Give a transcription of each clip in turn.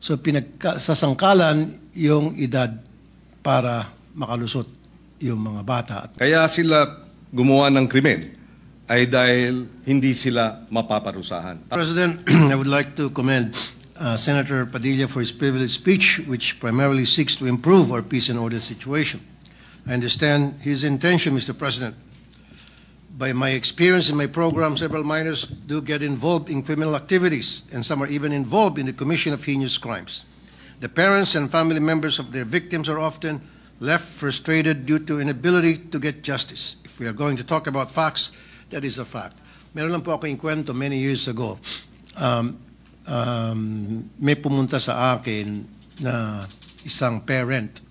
So pinagkasasangkalan yung edad para makalusot yung mga bata. Kaya sila gumawa ng krimen ay dahil hindi sila mapaparusahan. President, I would like to commend Senator Padilla for his privileged speech, which primarily seeks to improve our peace and order situation. I understand his intention, Mr. President. By my experience in my program, several minors do get involved in criminal activities, and some are even involved in the commission of heinous crimes. The parents and family members of their victims are often left frustrated due to inability to get justice. If we are going to talk about facts, that is a fact. Meron lang po ako yung kwento many years ago. May pumunta sa akin na isang parent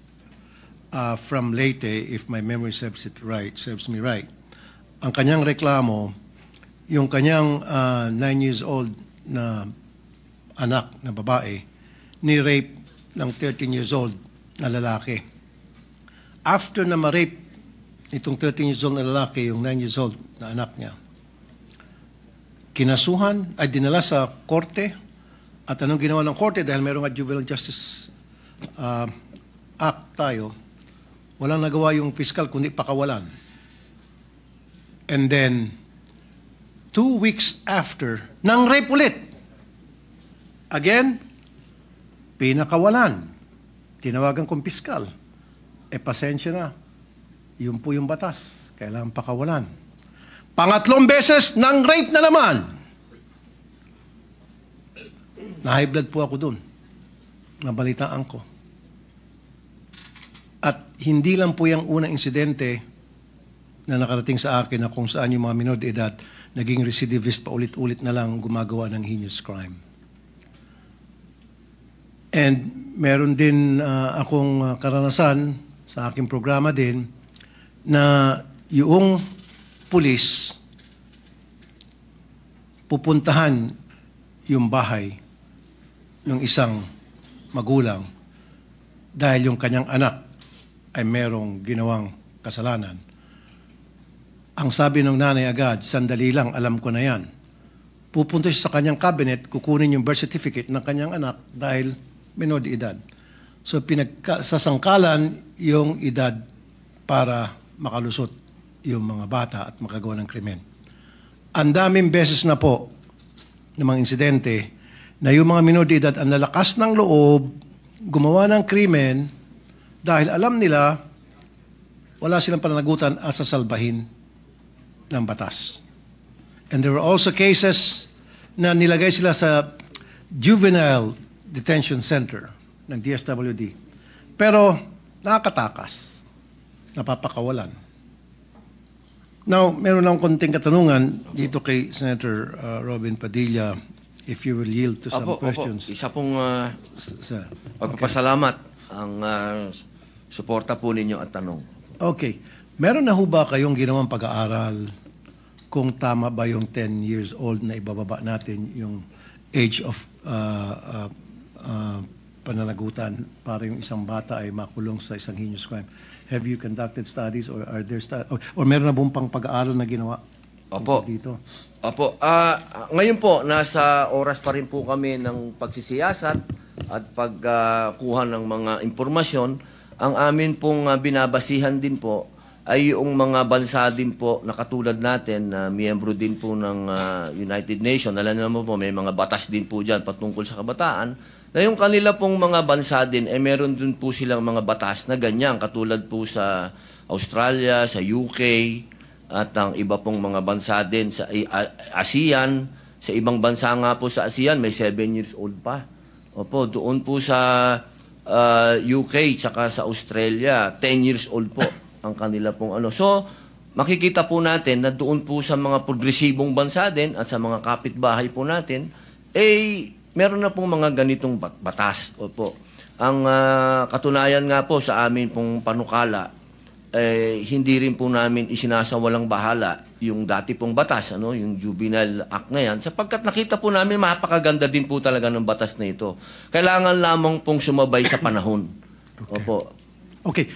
from Leyte, if my memory serves me right. Ang kanyang reklamo, yung kanyang 9 years old na anak na babae, ni-rape ng 13 years old na lalaki. After na ma-rape itong 13 years old na lalaki, yung 9 years old na anak niya, kinasuhan, ay dinala sa korte. At anong ginawa ng korte, dahil mayroong Juvenile Justice Act tayo, walang nagawa yung piskal kundi pakawalan. And then, 2 weeks after, nang rape ulit. Again, pinakawalan. Tinawagan kong piskal. Pasensya na. Yun po yung batas. Kailangan pakawalan. Pangatlong beses, nang rape na naman. Na-high blood po ako dun. Nabalitaan ko. At hindi lang po yung unang insidente na nakarating sa akin na kung saan yung mga minor de edad naging recidivist pa ulit-ulit na lang gumagawa ng heinous crime. And meron din akong karanasan sa aking programa din na yung pulis pupuntahan yung bahay ng isang magulang dahil yung kanyang anak ay merong ginawang kasalanan. Ang sabi ng nanay agad, sandali lang, alam ko na yan. Pupunta siya sa kanyang cabinet, kukunin yung birth certificate ng kanyang anak dahil minor de edad. So pinagkasasangkalan yung edad para makalusot yung mga bata at makagawa ng krimen. Ang daming beses na po ng mga insidente na yung mga minor de edad ang lalakas ng loob, gumawa ng krimen dahil alam nila wala silang pananagutan at sasalbahin ng batas. And there were also cases na nilagay sila sa Juvenile Detention Center ng DSWD. Pero nakakatakas. Napapakawalan. Now, meron lang konting katanungan dito kay Senator Robin Padilla, if you will yield to some questions. Isa pong pagpapasalamat ang suporta po ninyo at tanong. Okay. Meron na ho ba kayong ginawang pag-aaral kung tama ba yung 10 years old na ibababa natin yung age of pananagutan para yung isang bata ay makulong sa isang heinous crime? Have you conducted studies or are there or meron na bang pang pag-aaral na ginawa dito? Opo. Ngayon po, nasa oras pa rin po kami ng pagsisiyasat at pagkuha ng mga impormasyon. Ang amin pong binabasihan din po ay yung mga bansa din po na katulad natin na miyembro din po ng United Nations. Alam naman po, may mga batas din po dyan patungkol sa kabataan. Na yung kanila pong mga bansa din, meron din po silang mga batas na ganyan. Katulad po sa Australia, sa UK, at ang iba pong mga bansa din sa ASEAN. Sa ibang bansa nga po sa ASEAN, may 7 years old pa. Opo, doon po sa UK, tsaka sa Australia, 10 years old po ang kanila pong ano. So, makikita po natin na doon po sa mga progresibong bansa din at sa mga kapitbahay po natin, meron na pong mga ganitong batas. Opo. Ang katunayan nga po sa amin pong panukala, hindi rin po namin isinasawalang bahala yung dati pong batas, yung Juvenile Act na yan, sapagkat nakita po namin mapakaganda din po talaga ng batas na ito. Kailangan lamang pong sumabay sa panahon. Okay. Opo. Okay.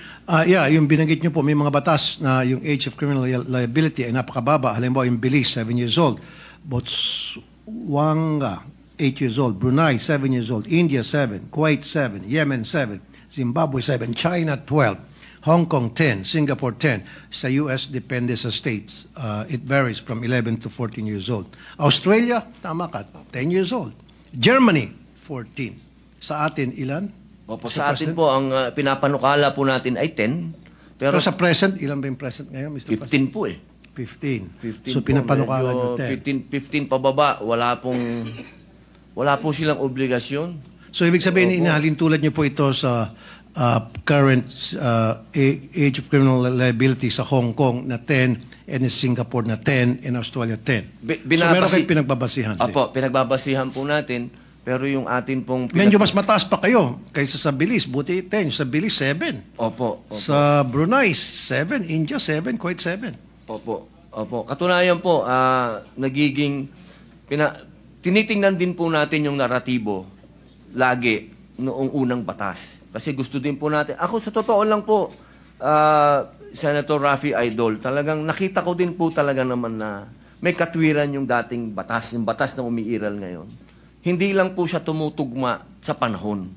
Yung binanggit nyo po, may mga batas na yung age of criminal liability ay napakababa. Halimbawa, yung Belize, 7 years old. Botswana, 8 years old. Brunei, 7 years old. India, 7. Kuwait, 7. Yemen, 7. Zimbabwe, 7. China, 12. Hong Kong, 10. Singapore, 10. Sa US, depende sa states. It varies from 11 to 14 years old. Australia, tama ka, 10 years old. Germany, 14. Sa atin, ilan? Opo, Mr. sa atin President? po, ang pinapanukala po natin ay 10. Pero Pero sa present, ilan ba yung present ngayon, Mr. 15 President? po eh. 15. 15 So, po, pinapanukala medyo nyo 10. 15 pababa, wala po silang obligasyon. So, ibig sabihin, inahalin tulad nyo po ito sa current age of criminal liability sa Hong Kong na 10, and in Singapore na 10, and Australia 10. So, meron kayong pinagbabasihan. Opo, pinagbabasihan po natin, pero yung atin pong... Medyo mas mataas pa kayo kaysa sa bilis. Buti 10. Sa bilis, 7. Opo. Sa Brunei, 7. India, 7. Kuwait, 7. Opo. Katunayan po, tinitingnan din po natin yung naratibo lagi noong unang batas. Kasi gusto din po natin. Ako sa totoo lang po, Senator Raffy Idol, talagang nakita ko din po talaga naman na may katwiran yung dating batas, yung batas na umiiral ngayon. Hindi lang po siya tumutugma sa panahon.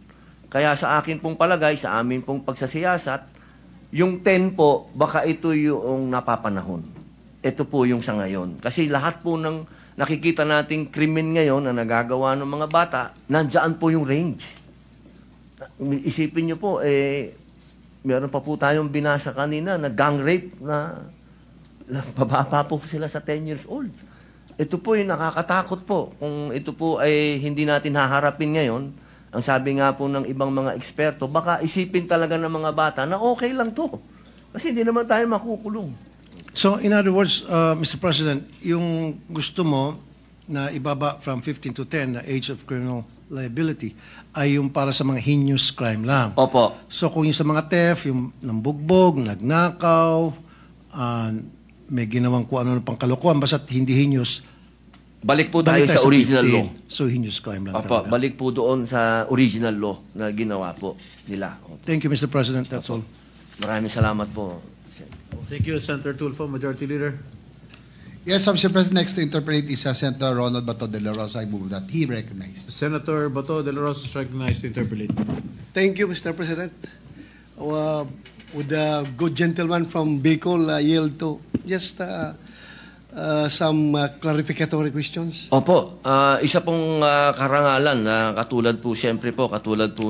Kaya sa akin pong palagay, sa amin pong pagsasiyasat, yung 10 po, baka ito yung napapanahon. Ito po yung sa ngayon. Kasi lahat po ng nakikita nating krimen ngayon na nagagawa ng mga bata, nandiyan po yung range. Isipin nyo po, meron pa po tayong binasa kanina na gang rape na bababa po sila sa 10 years old. Ito po yung nakakatakot po. Kung ito po ay hindi natin haharapin ngayon, ang sabi nga po ng ibang mga eksperto, baka isipin talaga ng mga bata na okay lang to. Kasi hindi naman tayo makukulong. So, in other words, Mr. President, yung gusto mo na ibaba from 15 to 10 na age of criminal liability ay yung para sa mga heinous crime lang. Opo. So, kung yung sa mga theft, yung nambugbog, nagnakaw, may ginawang kung ano pang kalokohan, basta't hindi heinous, Balik po tayo balik sa original law. 15. So, heinous crime lang Opo, talaga. balik po doon sa original law na ginawa po nila. Opo. Thank you, Mr. President. That's all. Maraming salamat po. Thank you, Senator Tulfo, Majority Leader. Yes, Mr. President, next to interpret is Senator Ronald Bato de la Rosa. I move that he recognized. Senator Bato de la Rosa is recognized to interpolate. Thank you, Mr. President. Would the good gentleman from Bicol yield to just some clarificatory questions? Opo, isa pong karangalan na katulad po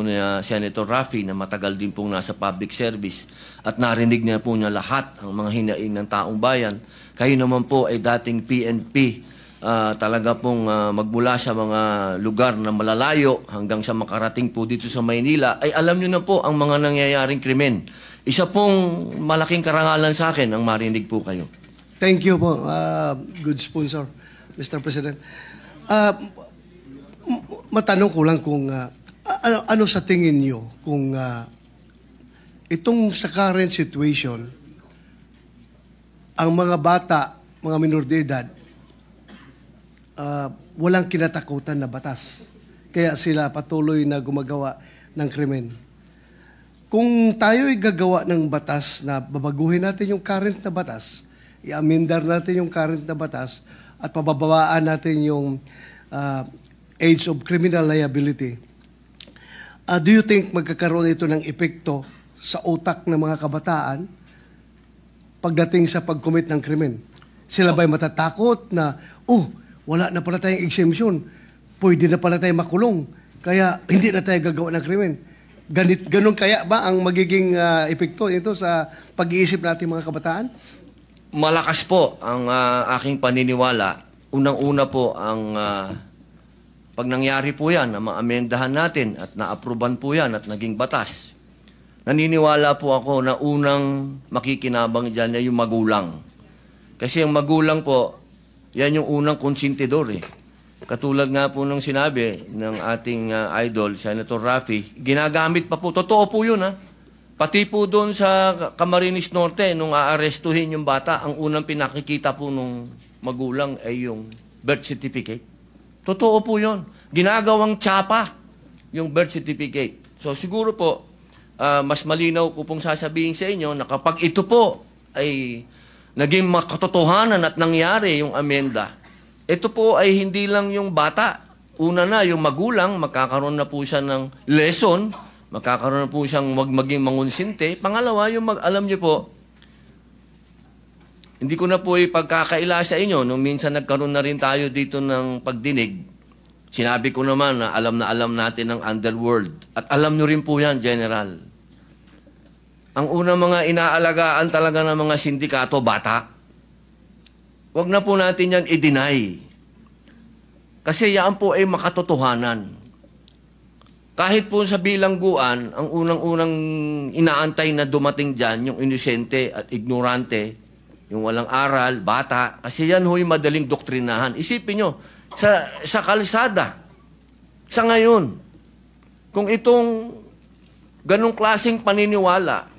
ni Senator Raffy na matagal din pong nasa public service at narinig niya po niya lahat ang mga hinaing ng taong bayan. Kayo naman po ay dating PNP, talaga pong magmula sa mga lugar na malalayo hanggang sa makarating po dito sa Maynila, ay alam niyo na po ang mga nangyayaring krimen. Isa pong malaking karangalan sa akin ang marinig po kayo. Thank you po, good sponsor, Mr. President. Matanong ko lang kung ano sa tingin niyo kung itong sa current situation, ang mga bata, mga minor de edad, walang kinatakutan na batas. Kaya sila patuloy na gumagawa ng krimen. Kung tayo'y gagawa ng batas na babaguhin natin yung current na batas, i-amendar natin yung current na batas at pababawaan natin yung age of criminal liability, do you think magkakaroon ito ng epekto sa utak ng mga kabataan pagdating sa pag-commit ng krimen? Sila ba'y matatakot na, wala na pala tayong exemption, pwede na pala tayong makulong, kaya hindi na tayo gagawa ng krimen? Ganun kaya ba ang magiging epekto ito sa pag-iisip natin mga kabataan? Malakas po ang aking paniniwala. Unang-una po ang pag nangyari po yan, na maamendahan natin at na-aproban po yan at naging batas. Naniniwala po ako na unang makikinabang dyan ay yung magulang. Kasi yung magulang po, yan yung unang konsentidor eh. Katulad nga po nung sinabi ng ating idol, Senator Raffy, ginagamit pa po. Totoo po yun ha. Pati po doon sa Camarines Norte, nung aarestuhin yung bata, ang unang pinakikita po nung magulang ay yung birth certificate. Totoo po yun. Ginagawang tsapa yung birth certificate. So siguro po, mas malinaw ko pong sasabihin sa inyo na kapag ito po ay naging makatotohanan at nangyari yung amenda, ito po ay hindi lang yung bata Una na, yung magulang, magkakaroon na po siya ng lesson, magkakaroon na po siyang wag maging mangunsinte. Pangalawa, alam niyo po, hindi ko na po ipagkakaila sa inyo. Nung minsan nagkaroon na rin tayo dito ng pagdinig, sinabi ko naman na alam natin ang underworld. At alam nyo rin po yan, General. Ang unang mga inaalagaan talaga ng mga sindikato, bata. Huwag na po natin yan i-deny. Kasi yan po ay makatotohanan. Kahit po sa bilangguan, ang unang-unang inaantay na dumating dyan, yung inosente at ignorante, yung walang aral, bata, kasi yan ho'y madaling doktrinahan. Isipin nyo, sa kalsada, sa ngayon, kung itong ganong klaseng paniniwala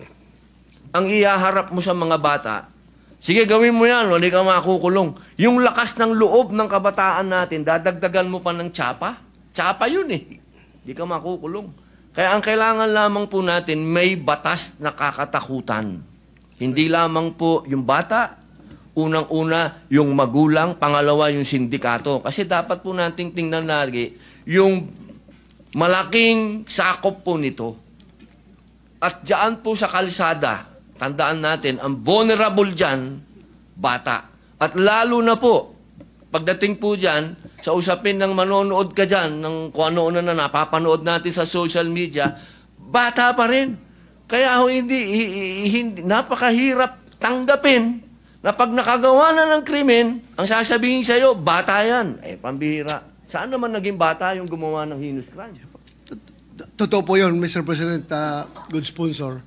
ang ihaharap mo sa mga bata, sige, gawin mo yan, hindi ka makukulong. Yung lakas ng loob ng kabataan natin, dadagdagan mo pa ng tsapa. Tsapa yun eh. Hindi ka makukulong. Kaya ang kailangan lamang po natin, may batas na kakatakutan. Hindi lamang po yung bata, unang-una yung magulang, pangalawa yung sindikato. Kasi dapat po nating tingnan lagi yung malaking sakop po nito. At diyan po sa kalsada, tandaan natin, ang vulnerable dyan, bata. At lalo na po, pagdating po dyan, sa usapin ng manonood ka dyan, ng kung ano-ano na napapanood natin sa social media, bata pa rin. Kaya hindi napakahirap tanggapin na pag nakagawa na ng krimen, ang sasabihin sa'yo, bata yan. Pambihira. Saan naman naging bata yung gumawa ng heinous crime? Totoo po yun, Mr. President, good sponsor.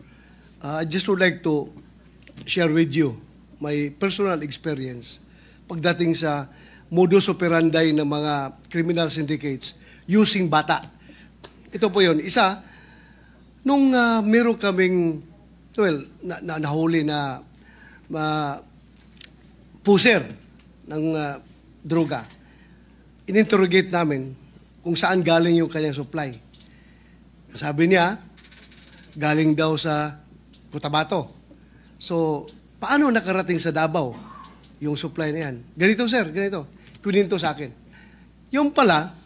I just would like to share with you my personal experience pagdating sa modus operandi ng mga criminal syndicates using bata. Ito po yun. Isa, nung meron kaming, nahuli na puser ng droga, ininterrogate namin kung saan galing yung kanyang supply. Sabi niya, galing daw sa Cotabato. So, paano nakarating sa Davao yung supply na yan? Ganito, sir, ganito. Kunin to sa akin. Yung pala,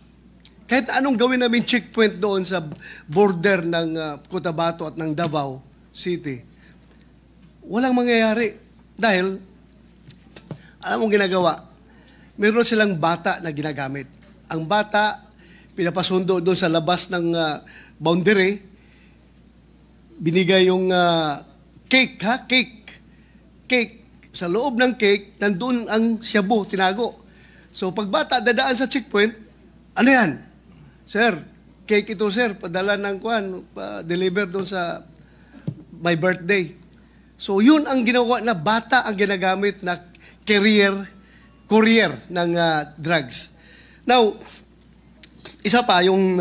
kahit anong gawin namin checkpoint doon sa border ng Cotabato at ng Davao City, walang mangyayari. Dahil, alam mong ginagawa, meron silang bata na ginagamit. Ang bata, pinapasundo doon sa labas ng boundary, binigay yung cake, cake. Sa loob ng cake, nandun ang shabu, tinago. So, pag bata dadaan sa checkpoint, ano yan? Sir, cake ito, sir. Padala ng deliver doon sa my birthday. So, yun ang ginawa na bata ang ginagamit na courier ng drugs. Now, isa pa, yung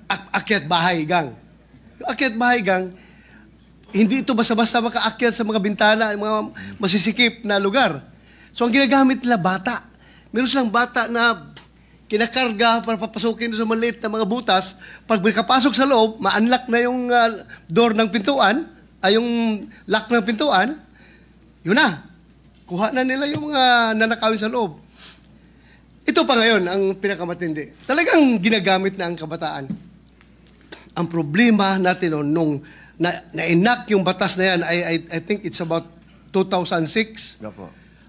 akyat bahay gang. Yung akyat bahay gang, hindi ito basta-basta makaakyat sa mga bintana, mga masisikip na lugar. So, ang ginagamit nila bata. Meron silang bata na kinakarga para papasukin sa maliit na mga butas. Pag kapasok sa loob, ma-unlock na yung door ng pintuan, yung lock ng pintuan, yun na. Kuha na nila yung mga nanakawin sa loob. Ito pa ngayon ang pinakamatindi. Talagang ginagamit na ang kabataan. Ang problema natin nung na-enact yung batas na yan, I think it's about 2006.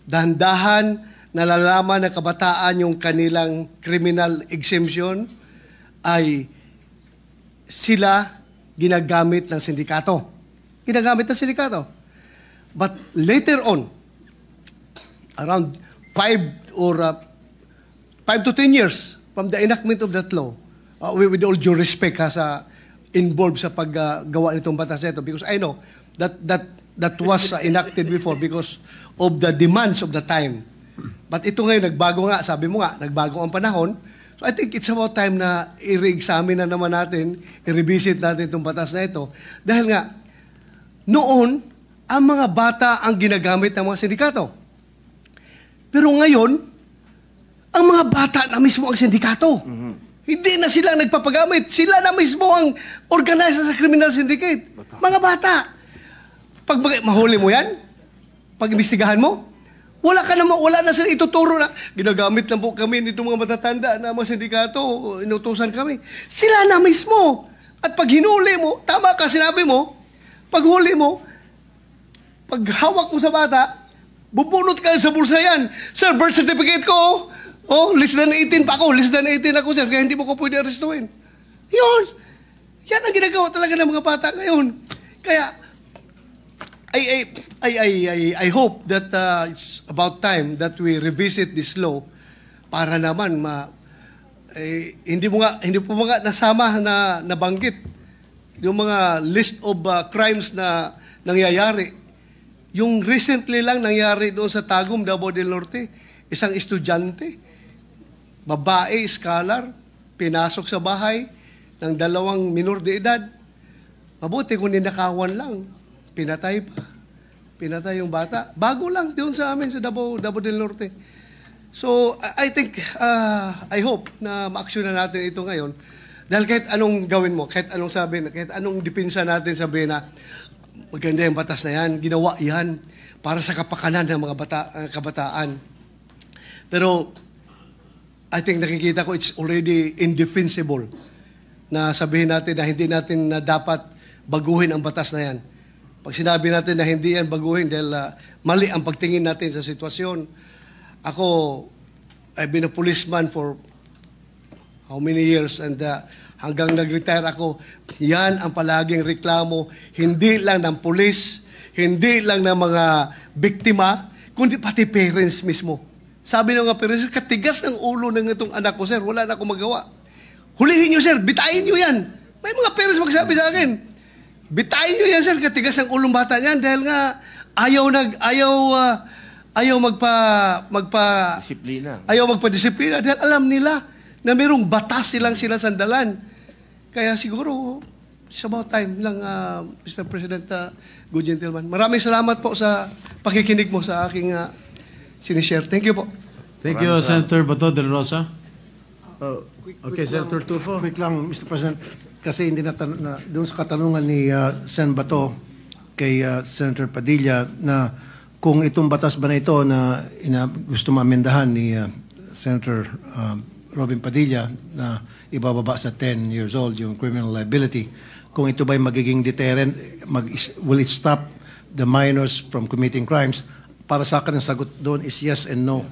Dahan-dahan, nalalaman ng kabataan yung kanilang criminal exemption ay sila ginagamit ng sindikato. Ginagamit ng sindikato. But later on, around 5 to 10 years from the enactment of that law, with all due respect sa involved sa paggawa nitong batas nito, because I know that was enacted before because of the demands of the time. But ito ngayon, nagbago nga, sabi mo nga, nagbago ang panahon. So I think it's about time na i-re-examine na naman natin, i-revisit natin itong batas na ito. Dahil nga, noon, ang mga bata ang ginagamit ng mga sindikato. Pero ngayon, ang mga bata na mismo ang sindikato. Hindi na sila nagpapagamit. Sila na mismo ang organizer sa criminal syndicate. Mga bata. Pag mahuli mo yan, pag imbestigahan mo, Wala na sila ituturo na ginagamit lang po kami nitong mga matatanda na mga sindikato, inutusan kami. Sila na mismo. At pag hinuli mo, tama ka sinabi mo, pag huli mo, pag hawak mo sa bata, bubunot ka sa bulsa yan. Sir, birth certificate ko, less than 18 pa ako, less than 18 ako, sir, kaya hindi mo ko pwede arestuhin. Yun. Yan ang ginagawa talaga ng mga bata ngayon. Kaya, I hope that it's about time that we revisit this law para naman hindi po mga nasama na nabanggit yung mga list of crimes na nangyayari. Yung recently lang nangyari doon sa Tagum, Davao del Norte, isang estudyante, babae, scholar, pinasok sa bahay ng 2 minor de edad. Mabuti kung ninakawan lang. Pinatay pa. Pinatay yung bata. Bago lang doon sa amin sa Davao del Norte. So, I think, I hope na ma-action na natin ito ngayon. Dahil kahit anong gawin mo, kahit anong sabihin, kahit anong dipinsa natin sabihin na maganda yung batas na yan, ginawa yan para sa kapakanan ng mga kabataan. Pero, I think nakikita ko it's already indefensible na sabihin natin na hindi natin na dapat baguhin ang batas na yan. Pag sinabi natin na hindi yan baguhin dahil mali ang pagtingin natin sa sitwasyon. Ako, I've been a policeman for how many years and hanggang nag-retire ako, yan ang palaging reklamo, hindi lang ng pulis, hindi lang ng mga biktima, kundi pati parents mismo. Sabi ng mga parents, katigas ng ulo ng itong anak ko, sir, wala na akong magawa. Hulihin nyo, sir, bitain nyo yan. May mga parents magsabi sa akin, bitain nyo yan, sir, katigas ng ulong bata niyan dahil nga ayaw magpa-disiplina dahil alam nila na mayroong batas silang sinasandalan. Kaya siguro, it's about time lang, Mr. President, good gentleman. Maraming salamat po sa pakikinig mo sa aking sinishare. Thank you po. Thank you, Senator Bato de la Rosa. Okay, Senator Tulfo. Quick lang, Mr. President, kasi hindi doon sa katanungan ni Sen Bato kay Senator Padilla na kung itong batas ba na ito na gusto maamendahan ni Senator Robin Padilla na ibababa sa 10 years old yung criminal liability, kung ito ba'y magiging deterrent, will it stop the minors from committing crimes? Para sa akin ang sagot doon is yes and no.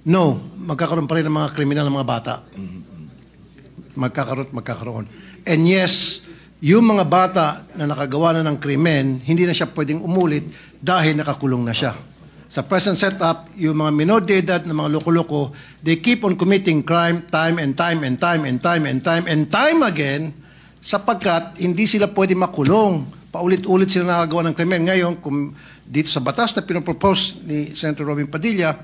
No, magkakaroon pa rin ng mga kriminal ng mga bata. Magkakaroon. And yes, yung mga bata na nakagawa na ng krimen, hindi na siya pwedeng umulit dahil nakakulong na siya. Sa present setup, yung mga minor de edad na mga loko-loko, they keep on committing crime time and time again sapagkat hindi sila pwede makulong. Paulit-ulit sila nakagawa ng krimen. Ngayon, kung dito sa batas na pinopropose ni Senator Robin Padilla,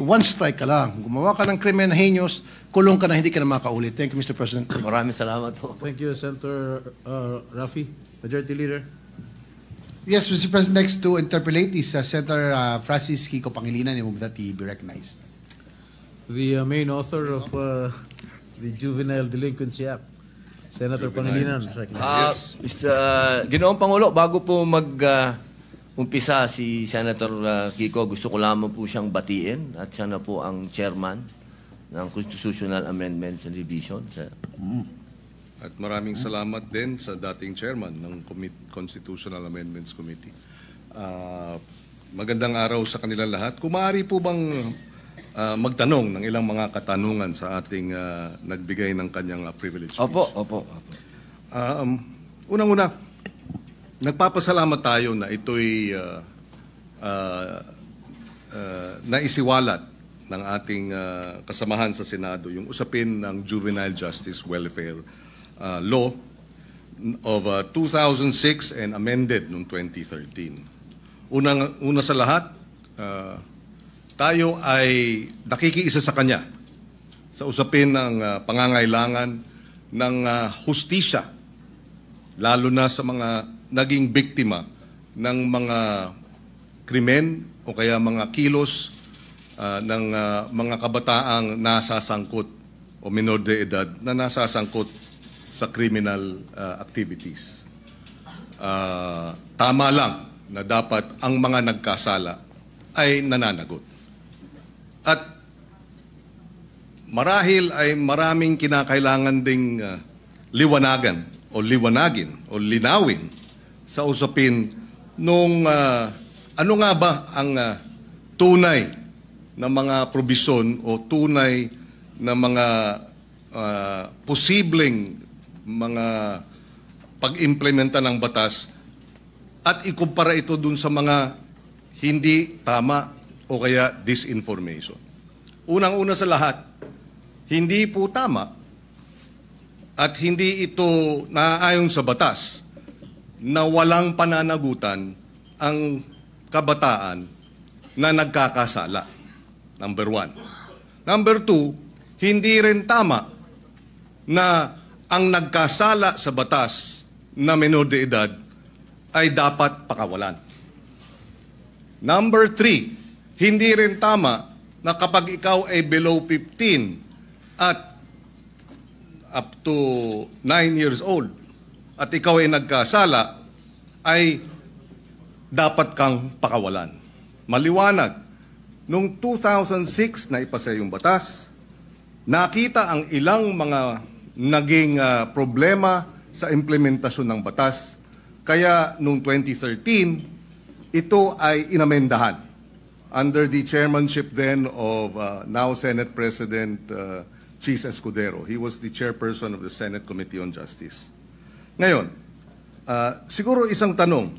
one strike ka lang. Gumawa ka ng krimen na heinous, kulong ka na, hindi ka na makaulit. Thank you, Mr. President. Maraming salamat po. Thank you, Senator Rafi. Majority Leader. Yes, Mr. President, next to interpolate is Senator Francis Kiko Pangilinan. I move that he be recognized. The main author of the Juvenile Delinquency Act, Senator Pangilinan. Ginoong Pangulo, bago po umpisa si Senator Kiko, gusto ko lamang po siyang batiin at siya na po ang chairman ng Constitutional Amendments and Revision. At maraming salamat din sa dating chairman ng Constitutional Amendments Committee. Magandang araw sa kanila lahat. Kung maaari po bang magtanong ng ilang mga katanungan sa ating nagbigay ng kanyang privilege? Opo. Unang-una, nagpapasalamat tayo na ito'y naisiwalat ng ating kasamahan sa Senado, yung usapin ng Juvenile Justice Welfare Law of 2006 and amended noong 2013. Una sa lahat, tayo ay nakikiisa sa kanya sa usapin ng pangangailangan ng hustisya, lalo na sa mga naging biktima ng mga krimen o kaya mga kilos ng mga kabataang nasasangkot o minor de edad na nasasangkot sa criminal activities. Tama lang na dapat ang mga nagkasala ay nananagot. At marahil ay maraming kinakailangan ding liwanagin o linawin sa usapin nung ano nga ba ang tunay na mga probisyon o tunay na mga posibleng mga pag-implementa ng batas at ikumpara ito dun sa mga hindi tama o kaya disinformation. Unang-una sa lahat, hindi po tama at hindi ito naaayon sa batas na walang pananagutan ang kabataan na nagkakasala. Number 1. Number 2, hindi rin tama na ang nagkasala sa batas na menor de edad ay dapat pakawalan. Number 3, hindi rin tama na kapag ikaw ay below 15 at up to 9 years old at ikaw ay nagkasala, ay dapat kang pakawalan. Maliwanag, noong 2006 na ipasa yung batas, nakita ang ilang mga naging problema sa implementasyon ng batas. Kaya noong 2013, ito ay inamendahan under the chairmanship then of now Senate President Chis Escudero. He was the chairperson of the Senate Committee on Justice. Ngayon, siguro isang tanong.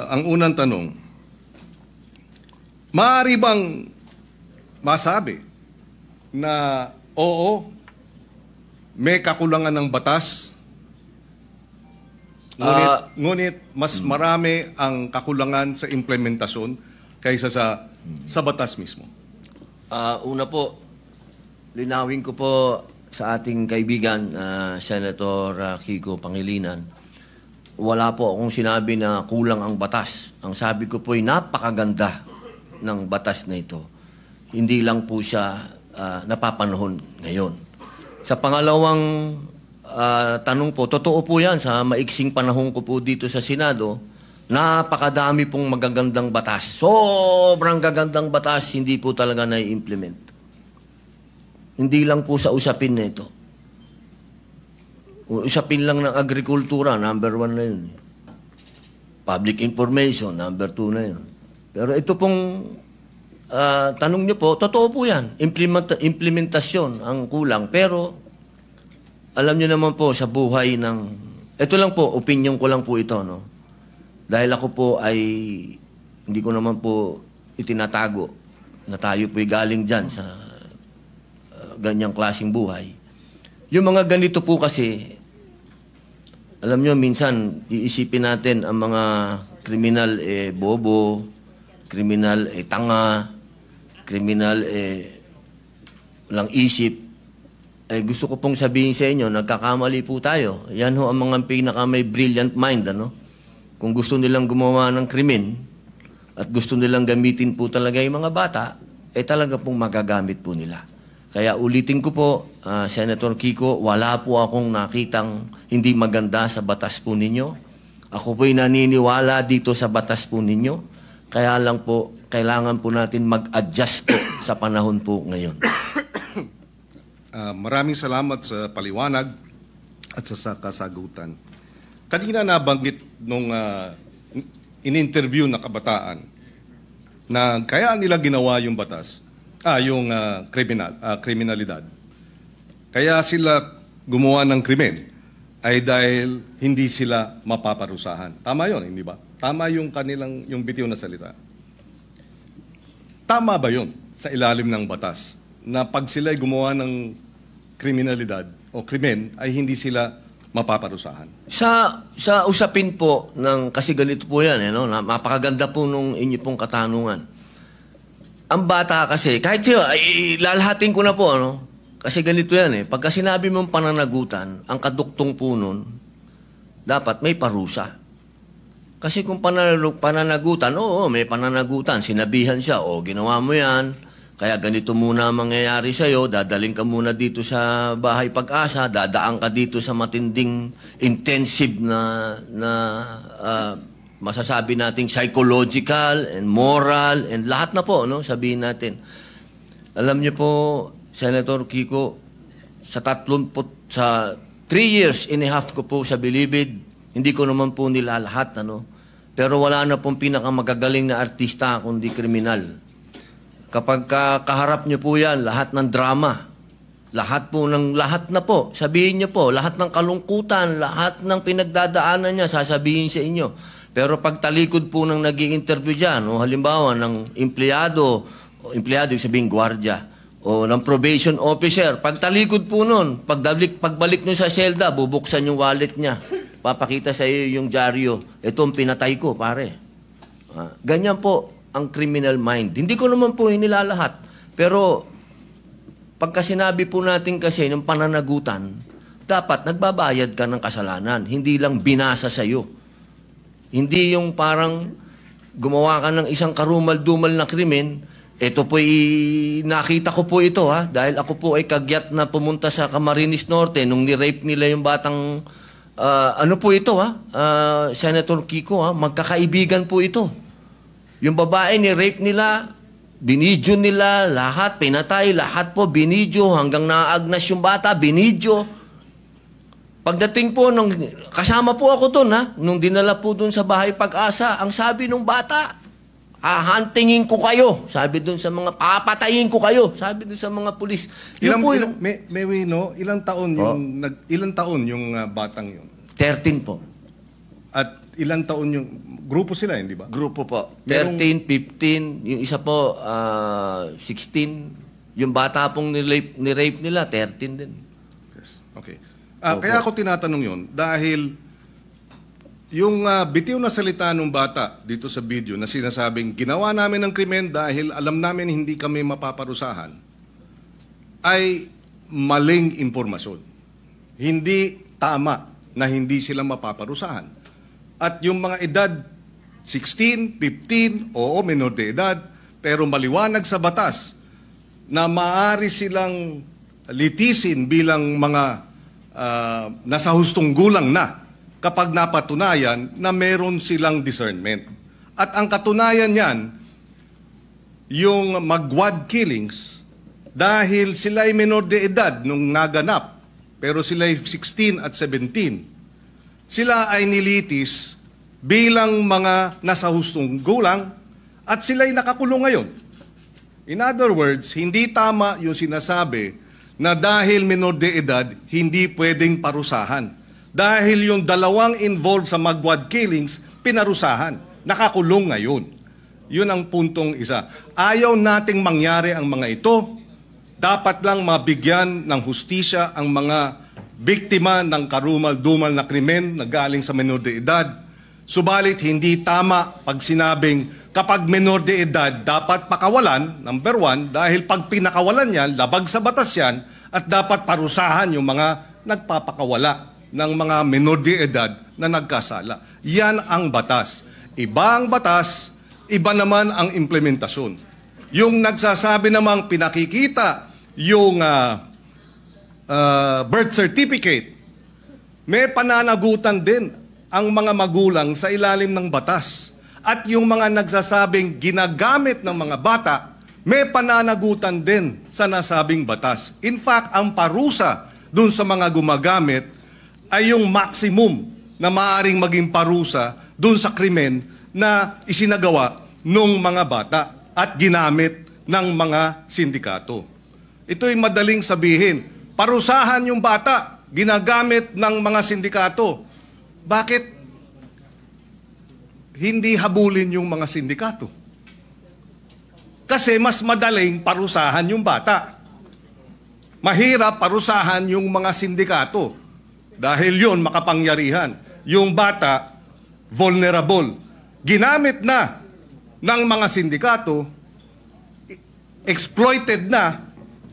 Ang unang tanong, maaari bang masabi na oo, may kakulangan ng batas, ngunit mas marami ang kakulangan sa implementasyon kaysa sa batas mismo? Una po, linawin ko po sa ating kaibigan, Senator Kiko Pangilinan, wala po akong sinabi na kulang ang batas. Ang sabi ko po ay napakaganda ng batas na ito. Hindi lang po siya napapanahon ngayon. Sa pangalawang tanong po, totoo po yan sa maiksing panahon ko po dito sa Senado, napakadami pong magagandang batas. Sobrang gagandang batas, hindi po talaga na-implement. Hindi lang po sa usapin na ito. Usapin lang ng agrikultura, number 1 na yun. Public information, number 2 na yun. Pero ito pong tanong nyo po, totoo po yan. Implementasyon ang kulang. Pero alam nyo naman po sa buhay ng... Ito lang po, opinion ko lang po ito. No? Dahil ako po ay hindi ko naman po itinatago na tayo po'y galing dyan sa ganyang klaseng buhay. Yung mga ganito po kasi, alam nyo, minsan iisipin natin ang mga kriminal bobo, kriminal tanga, kriminal walang isip. Gusto ko pong sabihin sa inyo, nagkakamali po tayo. Yan ho ang mga pinaka may brilliant mind, ano? Kung gusto nilang gumawa ng krimen at gusto nilang gamitin po talaga yung mga bata, talaga pong magagamit po nila. Kaya ulitin ko po, Senator Kiko, wala po akong nakitang hindi maganda sa batas po ninyo. Ako po'y naniniwala dito sa batas po ninyo. Kaya lang po, kailangan po natin mag-adjust po sa panahon po ngayon. Maraming salamat sa paliwanag at sa kasagutan. Kanina nabanggit nung in-interview na kabataan na kaya nila ginawa yung batas, yung kriminalidad. Kaya sila gumawa ng krimen ay dahil hindi sila mapaparusahan. Tama yun, hindi ba? Tama yung yung bitiw na salita. Tama ba yun sa ilalim ng batas na pag sila gumawa ng kriminalidad o krimen ay hindi sila mapaparusahan? Sa usapin po ng, kasi ganito po yan, no? Napakaganda po nung inyo pong katanungan. Ang bata kasi, kahit siya, lalahatin ko na po, ano? Kasi ganito yan Pagka sinabi mong pananagutan, ang kaduktong po nun, dapat may parusa. Kasi kung pananagutan, oo, may pananagutan. Sinabihan siya, ginawa mo yan, kaya ganito muna ang mangyayari sa'yo, dadaling ka muna dito sa bahay pag-asa, dadaan ka dito sa matinding intensive na masasabi nating psychological and moral and lahat na po, no, sabihin natin. Alam niyo po, Senator Kiko, sa 3 years and a half ko po sa Bilibid, hindi ko naman po nila lahat, ano. Pero wala na pong pinakamagagaling na artista kundi kriminal. Kapag kaharap niyo po yan, lahat ng drama, lahat na po, sabihin niyo po, lahat ng kalungkutan, lahat ng pinagdadaanan niya, sasabihin sa inyo. Pero pag talikod po ng nag-i-interview dyan, o halimbawa ng empleyado yung sabihin gwardiya, o ng probation officer, pag talikod po nun, pagbalik nyo sa selda, bubuksan yung wallet niya, papakita sa iyo yung dyaryo, itong pinatay ko, pare. Ganyan po ang criminal mind. Hindi ko naman po inilalahat, pero pagka sinabi po natin kasi ng pananagutan, dapat nagbabayad ka ng kasalanan, hindi lang binasa sa iyo. Hindi yung parang gumawa ka ng isang karumal-dumal na krimen, ito po nakita ko po ito dahil ako po ay kagyat na pumunta sa Camarines Norte nung ni-rape nila yung batang, ano po ito Senator Kiko magkakaibigan po ito. Yung babae ni-rape nila, binidyo nila, lahat, pinatay, lahat po, binidyo, hanggang naagnas yung bata, binidyo. Pagdating po, kasama po ako doon, nung dinala po doon sa Bahay Pag-asa, ang sabi nung bata, hahantingin ko kayo. Sabi doon sa mga, papatayin ko kayo. Sabi doon sa mga pulis. Ilang taon yung batang yun? 13 po. At ilang taon yung, grupo sila, hindi ba? Grupo po. 13, 15, yung isa po, 16. Yung bata pong ni-rape nila, 13 din. Yes. Okay. Kaya ako tinatanong yun, dahil yung bitiw na salita ng bata dito sa video na sinasabing, ginawa namin ng krimen dahil alam namin hindi kami mapaparusahan, ay maling impormasyon. Hindi tama na hindi sila mapaparusahan. At yung mga edad 16, 15, oo, menor de edad, pero maliwanag sa batas na maaari silang litisin bilang mga nasa hustong gulang na kapag napatunayan na meron silang discernment. At ang katunayan niyan, yung magwad killings, dahil sila ay menor de edad nung naganap, pero sila ay 16 at 17, sila ay nilitis bilang mga nasa hustong gulang at sila ay nakakulong ngayon. In other words, hindi tama yung sinasabi na dahil menor de edad, hindi pwedeng parusahan. Dahil yung dalawang involved sa magwad killings, pinarusahan. Nakakulong ngayon. Yun ang puntong isa. Ayaw nating mangyari ang mga ito. Dapat lang mabigyan ng hustisya ang mga biktima ng karumal-dumal na krimen na galing sa menor de edad. Subalit hindi tama pag sinabing kapag menor de edad dapat pakawalan, number 1, dahil pag pinakawalan yan, labag sa batas yan, at dapat parusahan yung mga nagpapakawala ng mga menor de edad na nagkasala. Yan ang batas. Iba ang batas, iba naman ang implementasyon. Yung nagsasabi namang pinakikita yung birth certificate, may pananagutan din ang mga magulang sa ilalim ng batas. At yung mga nagsasabing ginagamit ng mga bata, may pananagutan din sa nasabing batas. In fact, ang parusa dun sa mga gumagamit ay yung maximum na maaaring maging parusa dun sa krimen na isinagawa ng mga bata at ginamit ng mga sindikato. Ito'y madaling sabihin, parusahan yung bata, ginagamit ng mga sindikato. Bakit hindi habulin yung mga sindikato? Kasi mas madaling parusahan yung bata. Mahirap parusahan yung mga sindikato. Dahil yun makapangyarihan. Yung bata, vulnerable. Ginamit na ng mga sindikato, exploited na,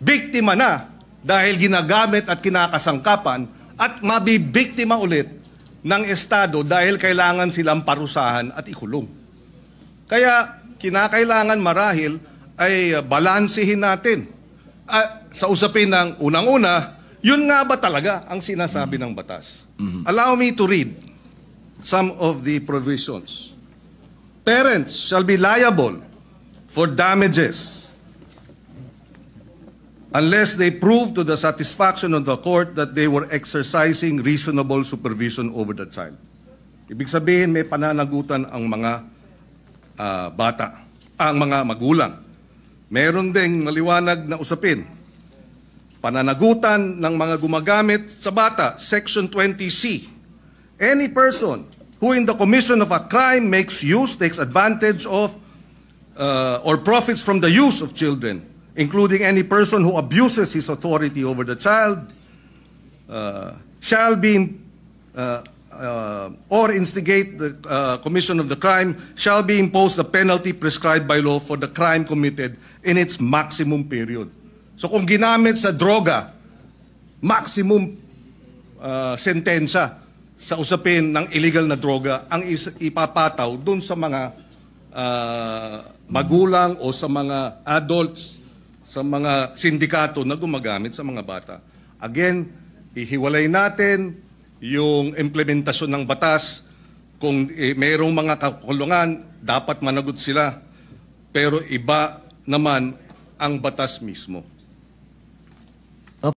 biktima na, dahil ginagamit at kinakasangkapan, at mabibiktima ulit ng Estado dahil kailangan silang parusahan at ikulong. Kaya kinakailangan marahil ay balansehin natin. Sa usapin ng unang-una, yun nga ba talaga ang sinasabi ng batas? Allow me to read some of the provisions parents shall be liable for damages unless they prove to the satisfaction of the court that they were exercising reasonable supervision over the child. Ibig sabihin, may pananagutan ang mga bata, ang mga magulang. Meron ding maliwanag na usapin. Pananagutan ng mga gumagamit sa bata, Section 20C. Any person who in the commission of a crime makes use, takes advantage of, or profits from the use of children, including any person who abuses his authority over the child, shall be, or instigate the commission of the crime, shall be imposed the penalty prescribed by law for the crime committed in its maximum period. So kung ginamit sa droga, maximum sentensya sa usapin ng illegal na droga ang ipapataw dun sa mga magulang o sa mga adults, sa mga sindikato na gumagamit sa mga bata. Again, ihiwalay natin yung implementasyon ng batas. Kung mayroong mga kakulungan, dapat managot sila. Pero iba naman ang batas mismo.